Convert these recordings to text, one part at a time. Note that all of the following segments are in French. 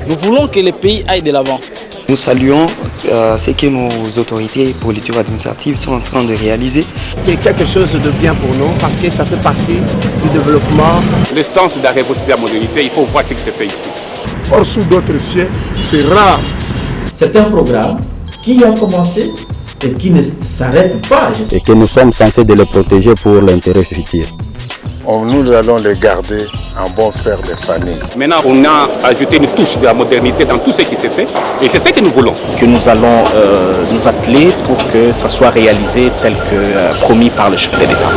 Nous voulons que le pays aille de l'avant. Nous saluons ce que nos autorités politiques administratives sont en train de réaliser. C'est quelque chose de bien pour nous parce que ça fait partie du développement. L'essence de la révolution de la modernité, il faut voir ce qui se fait ici. Or, sous d'autres cieux, c'est rare. C'est un programme qui a commencé et qui ne s'arrête pas. Et que nous sommes censés de le protéger pour l'intérêt futur. Nous allons les garder en bon frère de famille. Maintenant, on a ajouté une touche de la modernité dans tout ce qui s'est fait. Et c'est ce que nous voulons. Que nous allons nous atteler pour que ça soit réalisé tel que promis par le chef de l'État.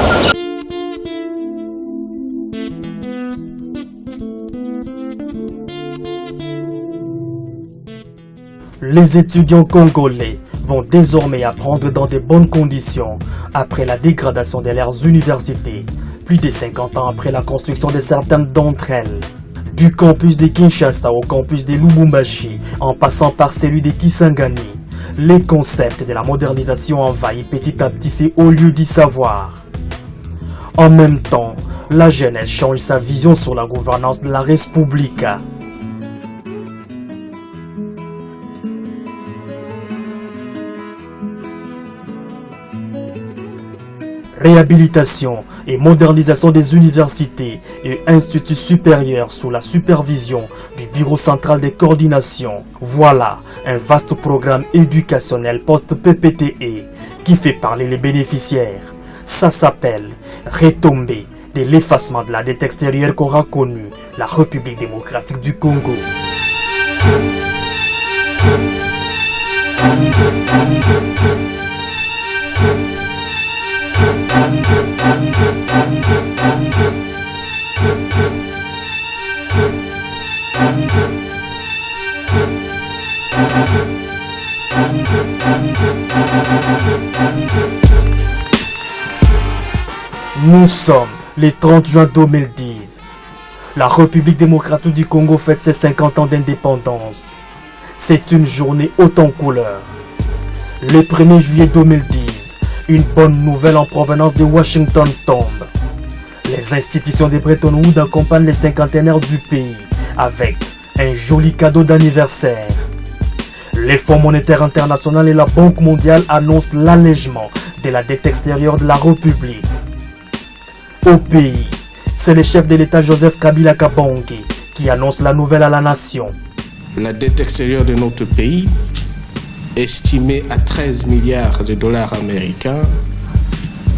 Les étudiants congolais vont désormais apprendre dans de bonnes conditions après la dégradation de leurs universités, plus de 50 ans après la construction de certaines d'entre elles. Du campus de Kinshasa au campus de Lubumbashi, en passant par celui de Kisangani, les concepts de la modernisation envahissent petit à petit ces hauts lieux du savoir. En même temps, la jeunesse change sa vision sur la gouvernance de la République. Réhabilitation et modernisation des universités et instituts supérieurs sous la supervision du Bureau central de coordination. Voilà un vaste programme éducationnel post-PPTE qui fait parler les bénéficiaires. Ça s'appelle Retomber de l'effacement de la dette extérieure qu'aura connue la République démocratique du Congo. Nous sommes le 30 juin 2010. La République démocratique du Congo fête ses 50 ans d'indépendance. C'est une journée haute en couleurs. Le 1er juillet 2010, une bonne nouvelle en provenance de Washington tombe. Les institutions de Bretton Woods accompagnent les cinquantenaires du pays avec un joli cadeau d'anniversaire. Les Fonds monétaires internationaux et la Banque mondiale annoncent l'allègement de la dette extérieure de la République. Au pays, c'est le chef de l'État Joseph Kabila Kabange qui annonce la nouvelle à la nation. La dette extérieure de notre pays, estimée à 13 milliards de dollars américains,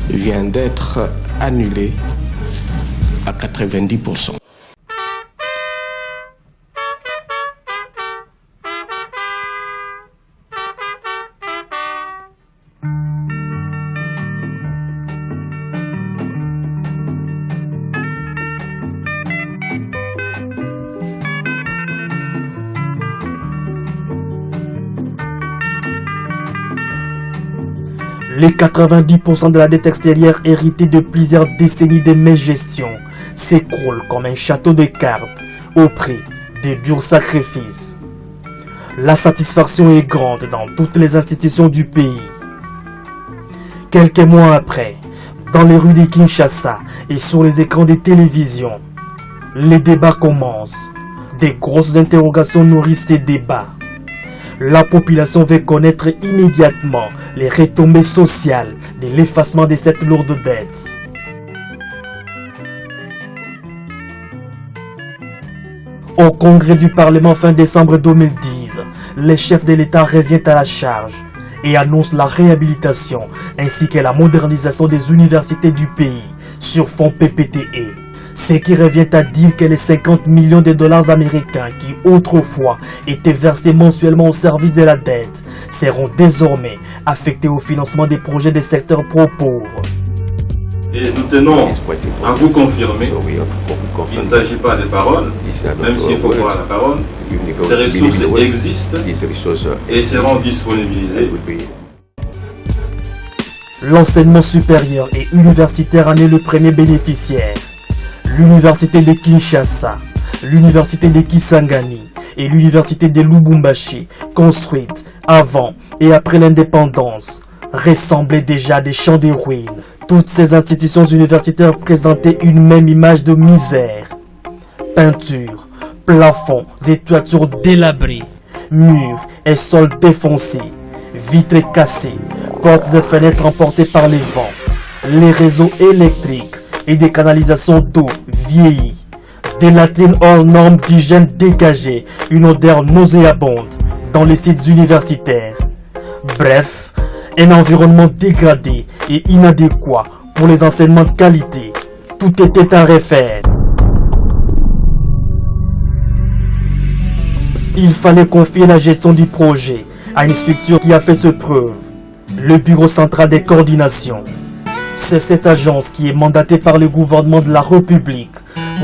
vient d'être annulée à 90%. Les 90% de la dette extérieure héritée de plusieurs décennies de mégestion s'écroulent comme un château de cartes au prix de durs sacrifices. La satisfaction est grande dans toutes les institutions du pays. Quelques mois après, dans les rues de Kinshasa et sur les écrans de télévision, les débats commencent. Des grosses interrogations nourrissent ces débats. La population veut connaître immédiatement les retombées sociales de l'effacement de cette lourde dette. Au congrès du Parlement fin décembre 2010, les chefs de l'État reviennent à la charge et annoncent la réhabilitation ainsi que la modernisation des universités du pays sur fonds PPTE. Ce qui revient à dire que les 50 millions de dollars américains qui autrefois étaient versés mensuellement au service de la dette seront désormais affectés au financement des projets des secteurs pro-pauvres. Et nous tenons à vous confirmer qu'il ne s'agit pas de paroles, même s'il faut croire la parole. Ces ressources existent et seront disponibilisées. L'enseignement supérieur et universitaire en est le premier bénéficiaire. L'université de Kinshasa, l'université de Kisangani et l'université de Lubumbashi, construites avant et après l'indépendance, ressemblaient déjà à des champs de ruines. Toutes ces institutions universitaires présentaient une même image de misère. Peinture, plafonds et toitures délabrées, murs et sols défoncés, vitres cassées, portes et fenêtres emportées par les vents, les réseaux électriques et des canalisations d'eau vieillies, des latrines hors normes d'hygiène dégagées, une odeur nauséabonde dans les sites universitaires. Bref, un environnement dégradé et inadéquat pour les enseignements de qualité. Tout était à refaire. Il fallait confier la gestion du projet à une structure qui a fait ses preuves, le Bureau central des coordinations. C'est cette agence qui est mandatée par le gouvernement de la République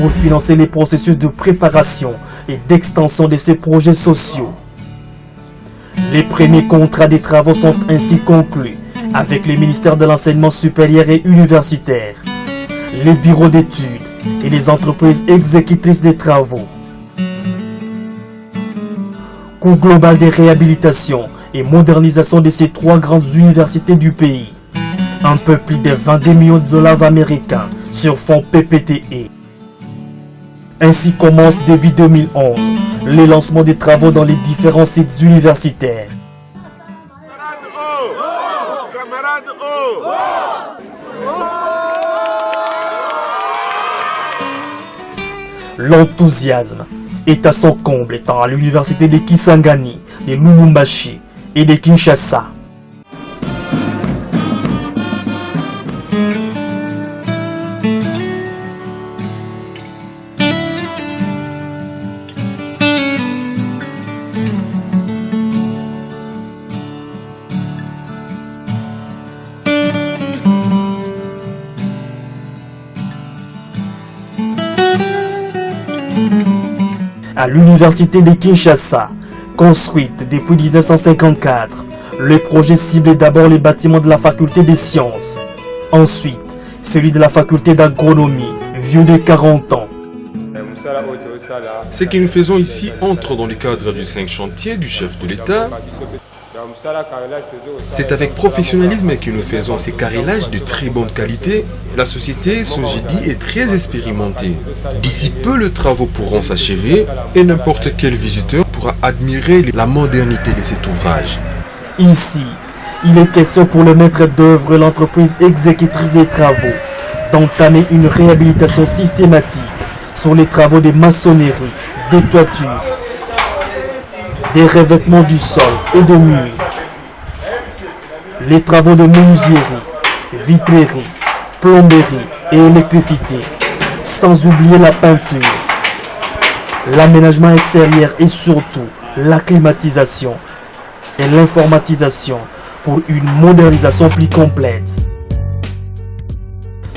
pour financer les processus de préparation et d'extension de ces projets sociaux. Les premiers contrats des travaux sont ainsi conclus avec le ministère de l'Enseignement supérieur et universitaire, les bureaux d'études et les entreprises exécutrices des travaux. Coût global des réhabilitations et modernisation de ces 3 grandes universités du pays. Un peu plus de 22 millions de dollars américains sur fonds PPTE. Ainsi commence début 2011 le lancement des travaux dans les différents sites universitaires. L'enthousiasme est à son comble étant à l'université de Kisangani, de Lubumbashi et de Kinshasa. À l'université de Kinshasa, construite depuis 1954, le projet ciblait d'abord les bâtiments de la faculté des sciences, ensuite celui de la faculté d'agronomie, vieux de 40 ans. Ce que nous faisons ici entre dans le cadre du 5 chantiers du chef de l'État. C'est avec professionnalisme que nous faisons ces carrelages de très bonne qualité. La société Sojidi est très expérimentée. D'ici peu, les travaux pourront s'achever et n'importe quel visiteur pourra admirer la modernité de cet ouvrage. Ici, il est question pour le maître d'œuvre, l'entreprise exécutrice des travaux, d'entamer une réhabilitation systématique sur les travaux de maçonnerie, des toitures, des revêtements du sol et de murs, les travaux de menuiserie, vitrerie, plomberie et électricité, sans oublier la peinture, l'aménagement extérieur et surtout la climatisation et l'informatisation pour une modernisation plus complète.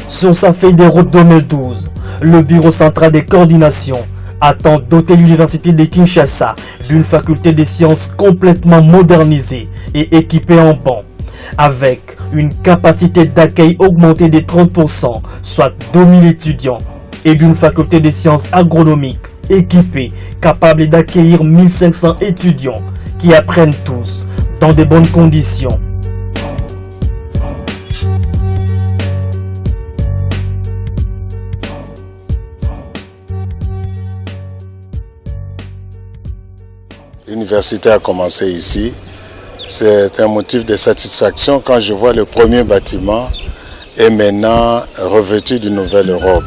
Sur sa feuille de route 2012, le Bureau central des coordinations attend doter l'université de Kinshasa d'une faculté des sciences complètement modernisée et équipée en bancs, avec une capacité d'accueil augmentée de 30%, soit 2000 étudiants, et d'une faculté des sciences agronomiques équipée, capable d'accueillir 1500 étudiants qui apprennent tous dans de bonnes conditions. L'université a commencé ici. C'est un motif de satisfaction quand je vois le premier bâtiment est maintenant revêtu d'une nouvelle robe.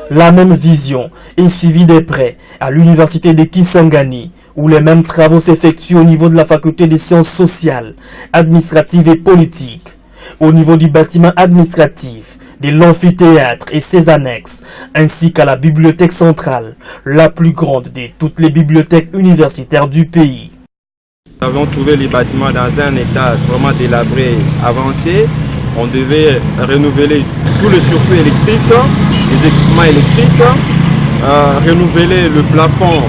La même vision est suivie de près à l'université de Kisangani, où les mêmes travaux s'effectuent au niveau de la faculté des sciences sociales, administratives et politiques, au niveau du bâtiment administratif, de l'amphithéâtre et ses annexes, ainsi qu'à la bibliothèque centrale, la plus grande de toutes les bibliothèques universitaires du pays. Nous avons trouvé les bâtiments dans un état vraiment délabré, avancé. On devait renouveler tout le circuit électrique, les équipements électriques, renouveler le plafond,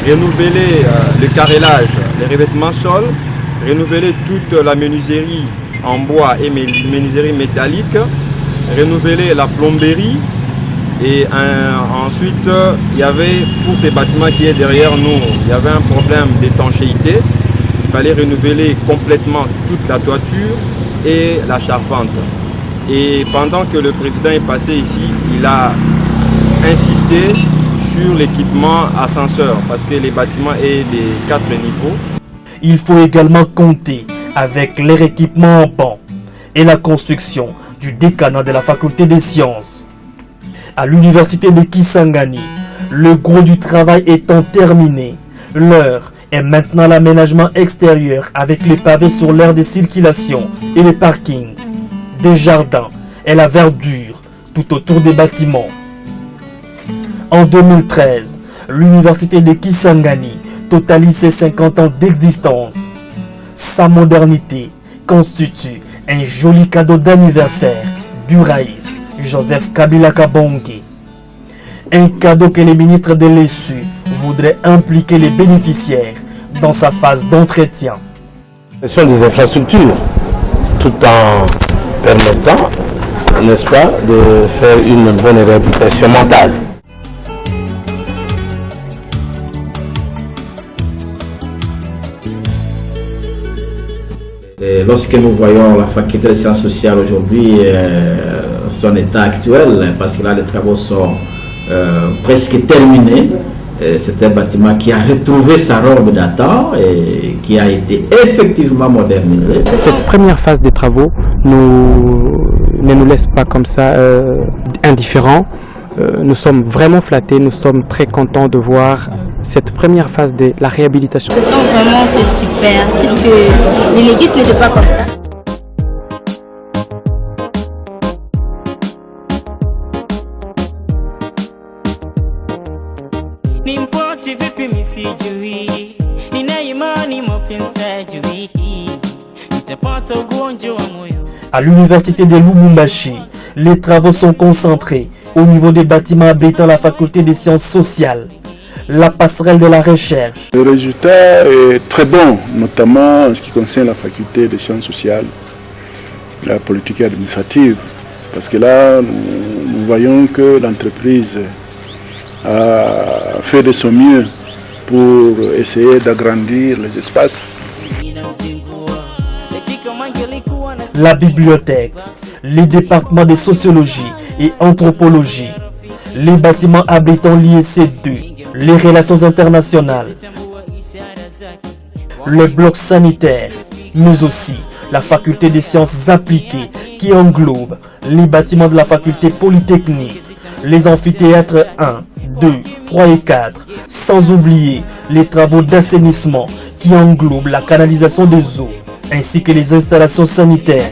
renouveler le carrelage, les revêtements sol, renouveler toute la menuiserie en bois et menuiserie métallique, renouveler la plomberie. Et ensuite, il y avait, pour ces bâtiments qui est derrière nous, il y avait un problème d'étanchéité. Il fallait renouveler complètement toute la toiture et la charpente. Et pendant que le président est passé ici, il a insisté sur l'équipement ascenseur parce que les bâtiments est des 4 niveaux. Il faut également compter avec leur équipement en banc et la construction du décanat de la faculté des sciences. À l'université de Kisangani, le gros du travail étant terminé, l'heure est maintenant l'aménagement extérieur avec les pavés sur l'aire de circulation et les parkings, des jardins et la verdure tout autour des bâtiments. En 2013, l'université de Kisangani totalise ses 50 ans d'existence. Sa modernité constitue un joli cadeau d'anniversaire du Raïs Joseph Kabila Kabonge. Un cadeau que les ministres de l'ESU voudraient impliquer les bénéficiaires dans sa phase d'entretien. Ce sont des infrastructures, tout en permettant, n'est-ce pas, de faire une bonne réhabilitation mentale. Et lorsque nous voyons la faculté des sciences sociales aujourd'hui, son état actuel, parce que là les travaux sont presque terminés, c'est un bâtiment qui a retrouvé sa robe d'antan et qui a été effectivement modernisé. Cette première phase des travaux ne nous laisse pas comme ça indifférents. Nous sommes vraiment flattés, nous sommes très contents de voir cette première phase de la réhabilitation. Je sens vraiment c'est super, puisque l'église n'était pas comme ça. À l'université de Lubumbashi, les travaux sont concentrés au niveau des bâtiments abritant la faculté des sciences sociales, la passerelle de la recherche. Le résultat est très bon, notamment en ce qui concerne la faculté des sciences sociales, la politique administrative, parce que là, nous voyons que l'entreprise a fait de son mieux pour essayer d'agrandir les espaces. La bibliothèque, les départements de sociologie et anthropologie, les bâtiments abritant l'IEC2, les relations internationales, le bloc sanitaire, mais aussi la faculté des sciences appliquées qui englobe les bâtiments de la faculté polytechnique, les amphithéâtres 1, 2, 3 et 4, sans oublier les travaux d'assainissement qui englobent la canalisation des eaux, ainsi que les installations sanitaires.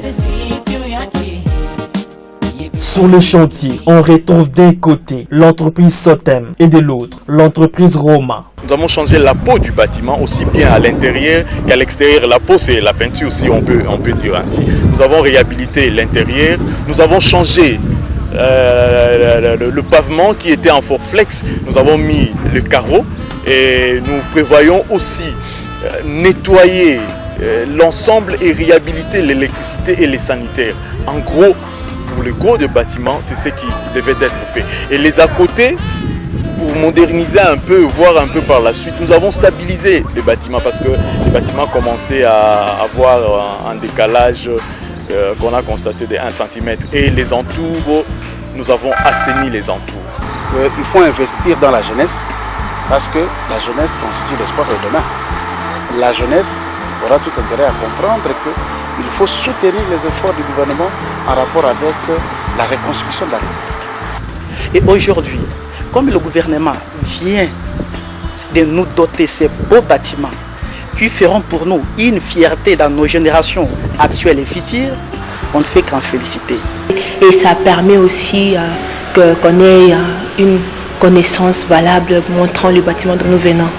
Sur le chantier, on retrouve d'un côté l'entreprise Sotem et de l'autre l'entreprise Roma. Nous avons changé la peau du bâtiment aussi bien à l'intérieur qu'à l'extérieur. La peau, c'est la peinture, si on peut dire ainsi. Nous avons réhabilité l'intérieur, nous avons changé le pavement qui était en forflex, nous avons mis le carreau et nous prévoyons aussi nettoyer l'ensemble et réhabiliter l'électricité et les sanitaires. En gros, pour le gros de bâtiment, c'est ce qui devait être fait. Et les à côté, pour moderniser un peu, voir un peu par la suite, nous avons stabilisé les bâtiments parce que les bâtiments commençaient à avoir un décalage qu'on a constaté de 1 cm. Et les entours, nous avons assaini les entours. Il faut investir dans la jeunesse parce que la jeunesse constitue l'espoir de demain. La jeunesse aura tout intérêt à comprendre qu'il faut soutenir les efforts du gouvernement en rapport avec la reconstruction de la République. Et aujourd'hui, comme le gouvernement vient de nous doter ces beaux bâtiments qui feront pour nous une fierté dans nos générations actuelles et futures, on ne fait qu'en féliciter. Et ça permet aussi qu'on ait une connaissance valable montrant le bâtiment dont nous venons.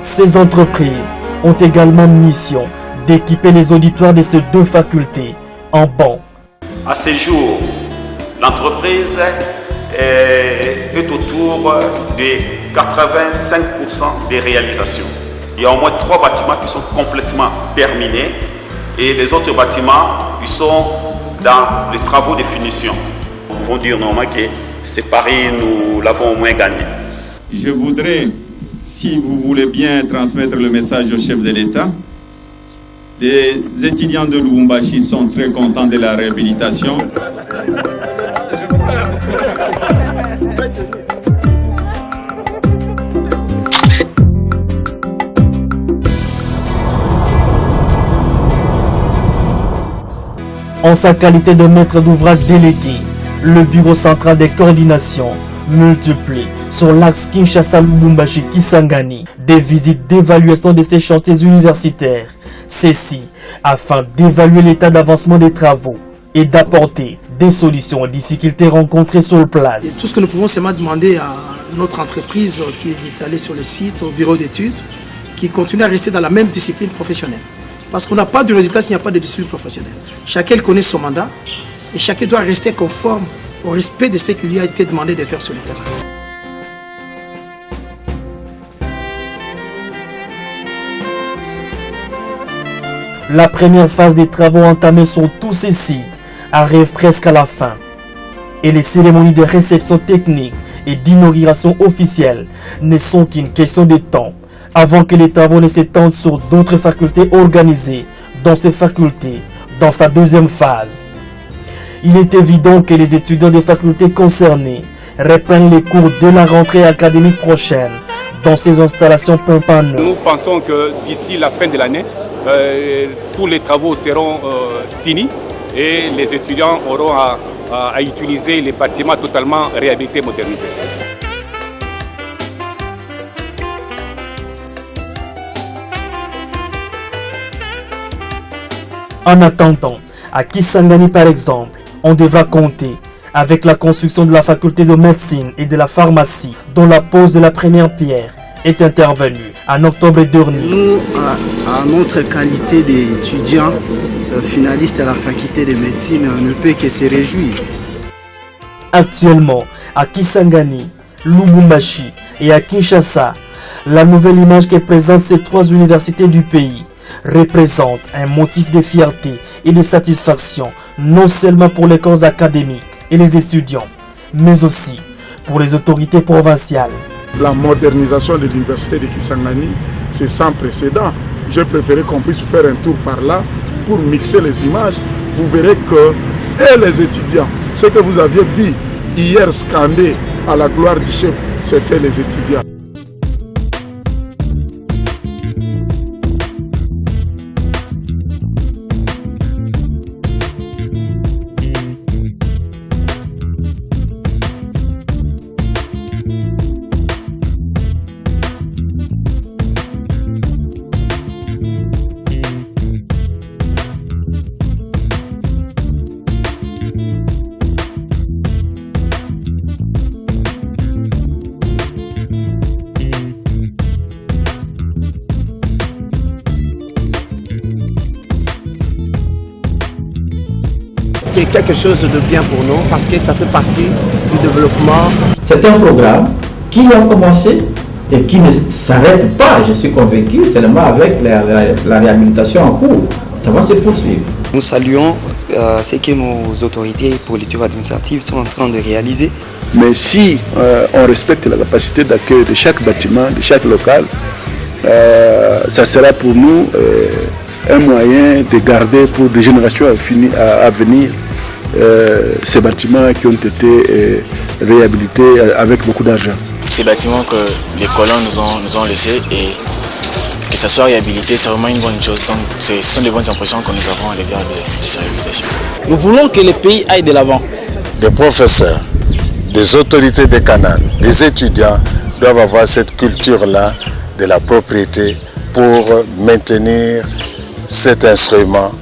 Ces entreprises ont également mission d'équiper les auditoires de ces deux facultés en bancs. À ce jour, l'entreprise est autour de 85% des réalisations. Il y a au moins 3 bâtiments qui sont complètement terminés et les autres bâtiments ils sont dans les travaux de finition. Nous pouvons dire normalement que ce pari, nous l'avons au moins gagné. Je voudrais, si vous voulez bien transmettre le message au chef de l'État, les étudiants de Lubumbashi sont très contents de la réhabilitation. En sa qualité de maître d'ouvrage délégué, le Bureau central des coordinations multiplie sur l'axe Kinshasa-Lubumbashi-Kisangani des visites d'évaluation de ces chantiers universitaires. Ceci afin d'évaluer l'état d'avancement des travaux et d'apporter des solutions aux difficultés rencontrées sur place. Et tout ce que nous pouvons seulement demander à notre entreprise qui est allée sur le site, au bureau d'études, qui continue à rester dans la même discipline professionnelle. Parce qu'on n'a pas de résultat s'il n'y a pas de discipline professionnelle. Chacun connaît son mandat et chacun doit rester conforme au respect de ce qui lui a été demandé de faire sur le terrain. La première phase des travaux entamés sur tous ces sites arrive presque à la fin. Et les cérémonies de réception technique et d'inauguration officielle ne sont qu'une question de temps avant que les travaux ne s'étendent sur d'autres facultés organisées dans ces facultés dans sa deuxième phase. Il est évident que les étudiants des facultés concernées reprennent les cours de la rentrée académique prochaine dans ces installations Pimpano. Nous pensons que d'ici la fin de l'année, tous les travaux seront finis et les étudiants auront à utiliser les bâtiments totalement réhabilités, modernisés. En attendant, à Kisangani par exemple, on devra compter avec la construction de la faculté de médecine et de la pharmacie, dont la pose de la première pierre est intervenue en octobre dernier. Nous, à notre qualité d'étudiants finalistes à la faculté de médecine, on ne peut que se réjouir. Actuellement, à Kisangani, Lubumbashi et à Kinshasa, la nouvelle image que présentent ces 3 universités du pays représente un motif de fierté et de satisfaction, non seulement pour les corps académiques et les étudiants, mais aussi pour les autorités provinciales. La modernisation de l'université de Kisangani, c'est sans précédent. J'ai préféré qu'on puisse faire un tour par là pour mixer les images. Vous verrez que les étudiants, ce que vous aviez vu hier scandé à la gloire du chef, c'était les étudiants. C'est quelque chose de bien pour nous parce que ça fait partie du développement. C'est un programme qui a commencé et qui ne s'arrête pas, je suis convaincu, seulement avec la réhabilitation en cours. Ça va se poursuivre. Nous saluons ce que nos autorités politiques administratives sont en train de réaliser. Mais si on respecte la capacité d'accueil de chaque bâtiment, de chaque local, ça sera pour nous un moyen de garder pour des générations à venir ces bâtiments qui ont été réhabilités avec beaucoup d'argent. Ces bâtiments que les colons nous ont laissés et que ça soit réhabilité, c'est vraiment une bonne chose. Donc ce sont des bonnes impressions que nous avons à l'égard de ces réhabilitations. Nous voulons que le pays aille de l'avant. Des professeurs, des autorités des canals, des étudiants doivent avoir cette culture-là de la propriété pour maintenir cet instrument.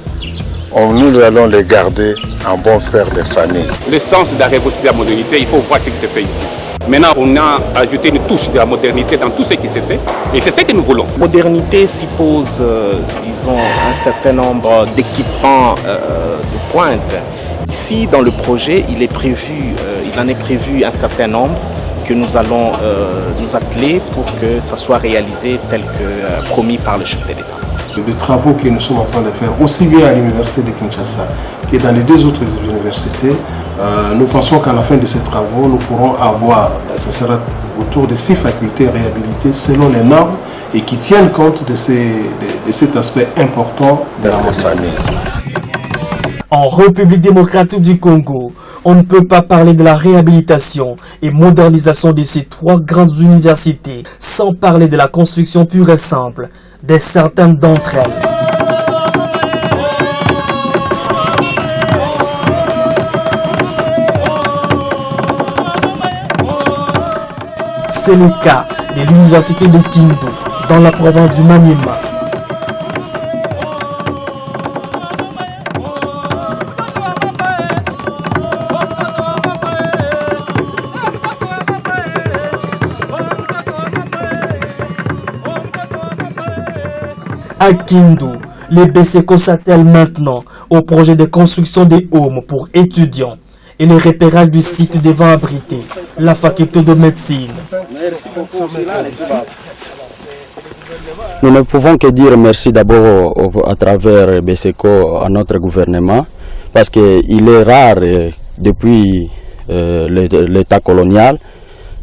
Nous allons le garder en bon frère de famille. Le sens de la révolution de la modernité, il faut voir ce qui se fait ici. Maintenant, on a ajouté une touche de la modernité dans tout ce qui s'est fait et c'est ce que nous voulons. Modernité suppose, disons, un certain nombre d'équipements de pointe. Ici, dans le projet, il en est prévu un certain nombre que nous allons nous atteler pour que ça soit réalisé tel que promis par le chef de l'État. Les travaux que nous sommes en train de faire, aussi bien à l'université de Kinshasa que dans les deux autres universités, nous pensons qu'à la fin de ces travaux, nous pourrons avoir, ce sera autour de 6 facultés réhabilitées selon les normes et qui tiennent compte de cet aspect important de la famille. En République démocratique du Congo, on ne peut pas parler de la réhabilitation et modernisation de ces 3 grandes universités sans parler de la construction pure et simple de certaines d'entre elles. C'est le cas de l'université de Kindu dans la province du Maniema. À Kindu, les BCECO s'attellent maintenant au projet de construction des homes pour étudiants et le repérage du site devant abriter la faculté de médecine. Nous ne pouvons que dire merci d'abord à travers BCECO à notre gouvernement parce qu'il est rare depuis l'état colonial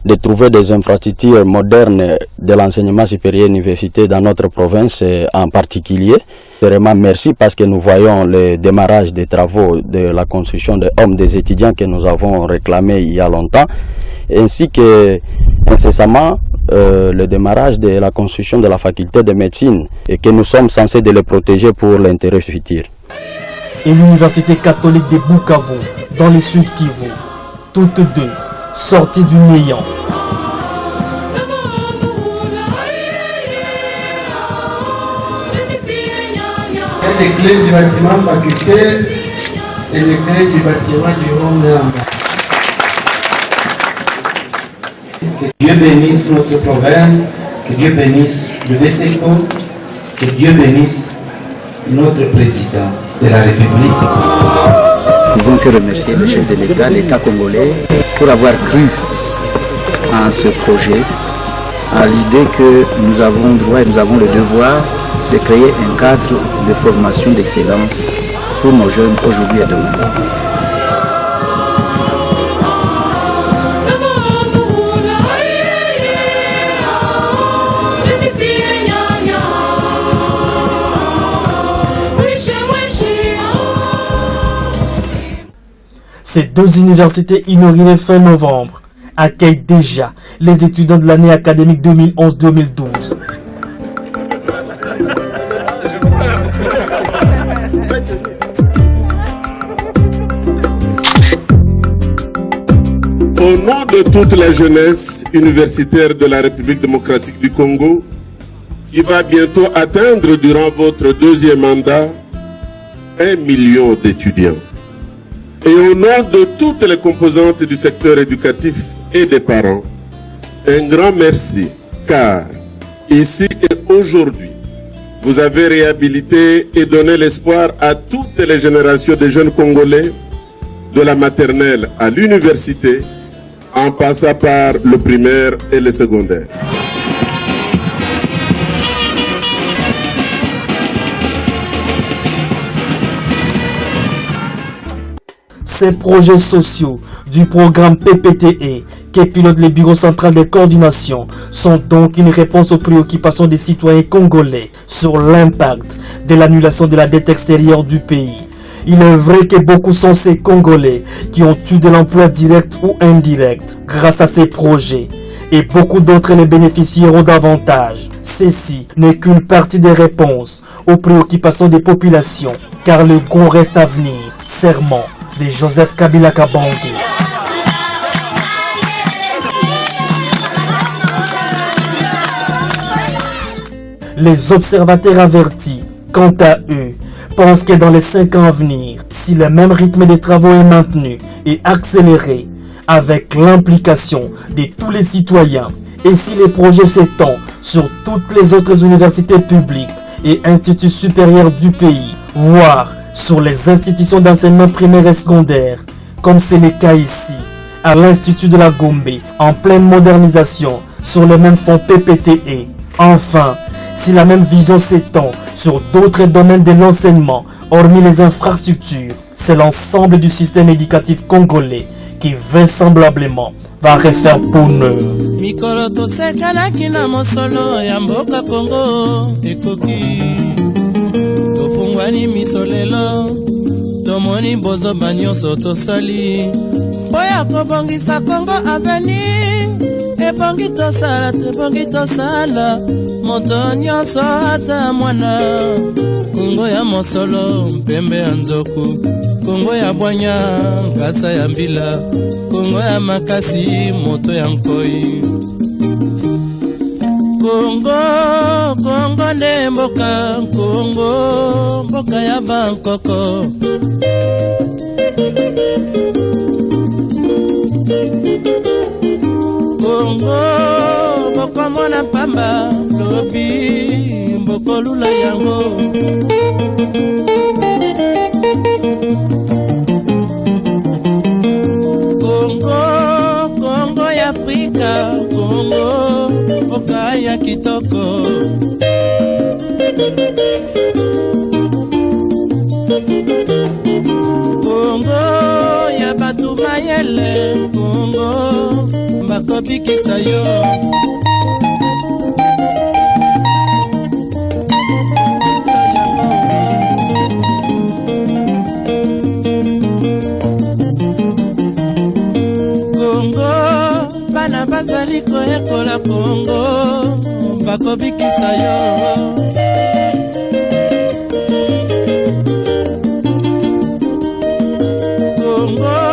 de trouver des infrastructures modernes de l'enseignement supérieur universitaire dans notre province en particulier. Vraiment merci parce que nous voyons le démarrage des travaux de la construction des hommes des étudiants que nous avons réclamé il y a longtemps, ainsi que incessamment le démarrage de la construction de la faculté de médecine et que nous sommes censés de le protéger pour l'intérêt futur. Et l'université catholique de Bukavu dans le sud Kivu, toutes deux sorties du néant. Les clés du bâtiment facultaire et les clés du bâtiment du home. Que Dieu bénisse notre province, que Dieu bénisse le BCECO, que Dieu bénisse notre président de la République. Nous ne pouvons que remercier le chef de l'État, l'État congolais, pour avoir cru en ce projet, à l'idée que nous avons droit et nous avons le devoir de créer un cadre de formation d'excellence pour nos jeunes aujourd'hui et demain. Ces 2 universités inaugurées fin novembre accueillent déjà les étudiants de l'année académique 2011-2012. Au nom de toute la jeunesse universitaire de la République démocratique du Congo, qui va bientôt atteindre durant votre 2e mandat 1 million d'étudiants, et au nom de toutes les composantes du secteur éducatif et des parents, un grand merci, car ici et aujourd'hui, vous avez réhabilité et donné l'espoir à toutes les générations de jeunes Congolais, de la maternelle à l'université, en passant par le primaire et le secondaire. Ces projets sociaux du programme PPTE qui pilote le bureau central de coordination sont donc une réponse aux préoccupations des citoyens congolais sur l'impact de l'annulation de la dette extérieure du pays. Il est vrai que beaucoup sont ces Congolais qui ont eu de l'emploi direct ou indirect grâce à ces projets et beaucoup d'autres les bénéficieront davantage. Ceci n'est qu'une partie des réponses aux préoccupations des populations car le gros reste à venir. Serment de Joseph Kabila Kabange. Les observateurs avertis, quant à eux, pensent que dans les 5 ans à venir, si le même rythme des travaux est maintenu et accéléré, avec l'implication de tous les citoyens et si les projets s'étendent sur toutes les autres universités publiques et instituts supérieurs du pays, voire sur les institutions d'enseignement primaire et secondaire, comme c'est le cas ici, à l'Institut de la Gombe, en pleine modernisation, sur le même fonds PPTE. Enfin, si la même vision s'étend sur d'autres domaines de l'enseignement, hormis les infrastructures, c'est l'ensemble du système éducatif congolais qui vraisemblablement va refaire pour nous. Mikolo tosekanaki na mosolo ya mboka Kongo ekoki tofungwani misolelo tomoni bozo banyoso tosali oya kobongisa Kongo avenir ebongi tosala moto nyonso ata mwana Kongo ya mosolo mpembe ya nzoku Kongo ya bwanya ngasa ya mbila Kongo ya makasi moto ya nkoi Kongo nde mboka mboka ya Bangkoko Kongo mboka mwana pamba lobi mboko lula yango Kongo ya Afrika Kongo mboka ya kitoko Kongo ya batu mayele Kongo bakobikisa yo Kongo bana bazali koyekola Kongo bakobikisa yo Kongo